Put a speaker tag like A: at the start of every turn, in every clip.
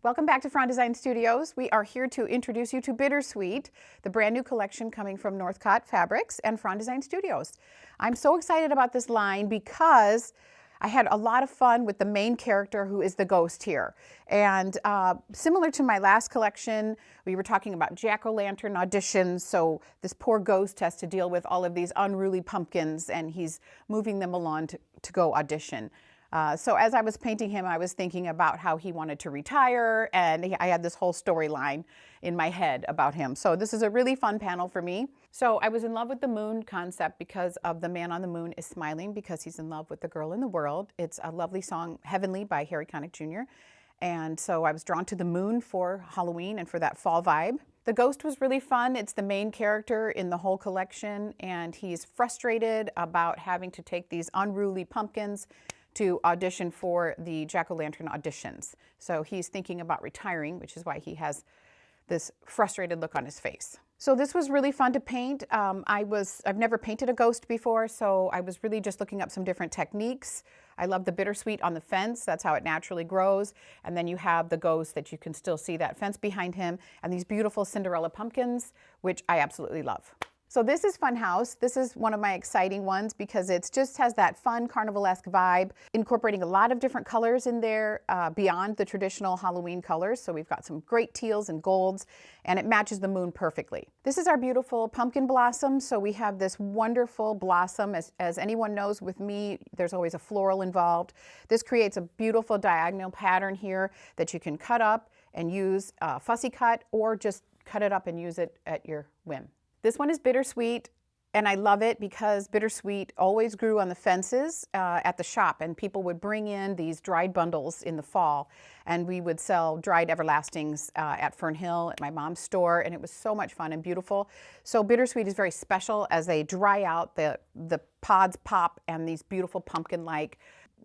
A: Welcome back to Frond Design Studios. We are here to introduce you to Bittersweet, the brand new collection coming from Northcott Fabrics and Frond Design Studios. I'm so excited about this line because I had a lot of fun with the main character who is the ghost here. And similar to my last collection, we were talking about jack-o'-lantern auditions. So this poor ghost has to deal with all of these unruly pumpkins and he's moving them along to go audition. So as I was painting him, I was thinking about how he wanted to retire, and I had this whole storyline in my head about him. So this is a really fun panel for me. So I was in love with the moon concept because of the man on the moon is smiling because he's in love with the girl in the world. It's a lovely song, Heavenly by Harry Connick Jr. And so I was drawn to the moon for Halloween and for that fall vibe. The ghost was really fun. It's the main character in the whole collection, and he's frustrated about having to take these unruly pumpkins to audition for the jack-o'-lantern auditions. So he's thinking about retiring, which is why he has this frustrated look on his face. So this was really fun to paint. I've never painted a ghost before, so I was really just looking up some different techniques. I love the bittersweet on the fence. That's how it naturally grows. And then you have the ghost that you can still see that fence behind him, and these beautiful Cinderella pumpkins, which I absolutely love. So this is Funhouse. This is one of my exciting ones because it just has that fun carnivalesque vibe, incorporating a lot of different colors in there beyond the traditional Halloween colors. So we've got some great teals and golds, and it matches the moon perfectly. This is our beautiful pumpkin blossom. So we have this wonderful blossom. As anyone knows, with me, there's always a floral involved. This creates a beautiful diagonal pattern here that you can cut up and use fussy cut, or just cut it up and use it at your whim. This one is Bittersweet, and I love it because Bittersweet always grew on the fences at the shop, and people would bring in these dried bundles in the fall, and we would sell dried everlastings at Fern Hill at my mom's store, and it was so much fun and beautiful. So Bittersweet is very special as they dry out, the pods pop, and these beautiful pumpkin-like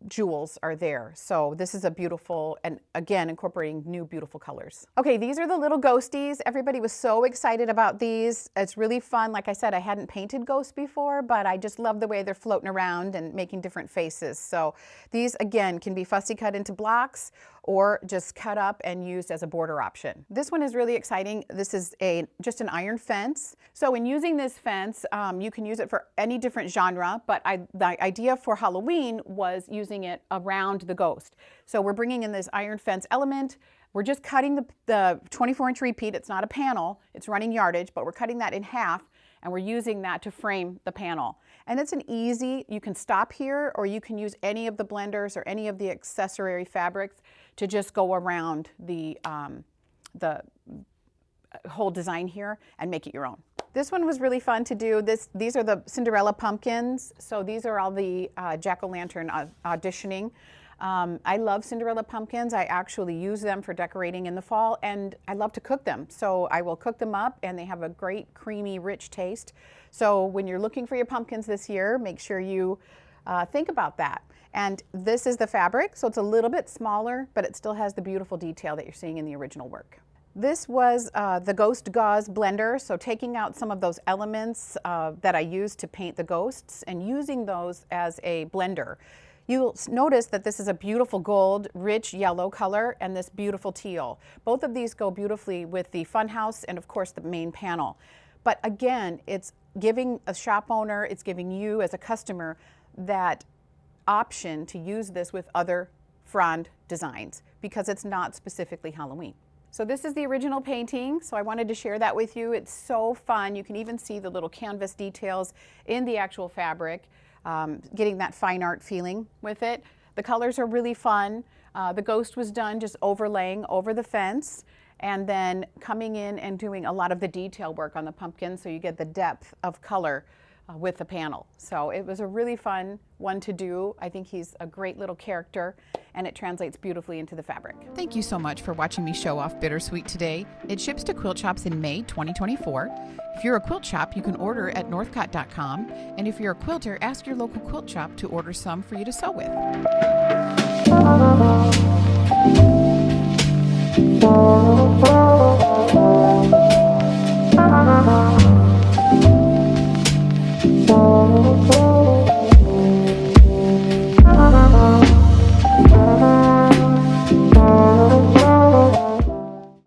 A: jewels are there. So this is a beautiful, and again, incorporating new beautiful colors. Okay, these are the little ghosties. Everybody was so excited about these. It's really fun. Like I said, I hadn't painted ghosts before, but I just love the way they're floating around and making different faces. So these, again, can be fussy cut into blocks or just cut up and used as a border option. This one is really exciting. This is just an iron fence. So in using this fence, you can use it for any different genre, but the idea for Halloween was using it around the ghost. So we're bringing in this iron fence element. We're just cutting the 24-inch repeat. It's not a panel, it's running yardage, but we're cutting that in half, and we're using that to frame the panel. And it's an easy, you can stop here, or you can use any of the blenders or any of the accessory fabrics to just go around the whole design here and make it your own. This one was really fun to do. These are the Cinderella pumpkins. So these are all the jack-o'-lantern auditioning. I love Cinderella pumpkins. I actually use them for decorating in the fall, and I love to cook them. So I will cook them up, and they have a great creamy, rich taste. So when you're looking for your pumpkins this year, make sure you think about that. And this is the fabric, so it's a little bit smaller, but it still has the beautiful detail that you're seeing in the original work. This was the Ghost Gauze blender, so taking out some of those elements that I used to paint the ghosts and using those as a blender. You'll notice that this is a beautiful gold, rich yellow color, and this beautiful teal. Both of these go beautifully with the Funhouse and, of course, the main panel. But again, it's giving a shop owner, it's giving you as a customer that option to use this with other Frond designs because it's not specifically Halloween. So this is the original painting, so I wanted to share that with you. It's so fun. You can even see the little canvas details in the actual fabric, getting that fine art feeling with it. The colors are really fun. The ghost was done just overlaying over the fence and then coming in and doing a lot of the detail work on the pumpkin so you get the depth of color with the panel. So it was a really fun one to do. I think he's a great little character, and it translates beautifully into the fabric. Thank you so much for watching me show off Bittersweet today. It ships to quilt shops in May 2024. If you're a quilt shop, you can order at northcott.com, and if you're a quilter, ask your local quilt shop to order some for you to sew with.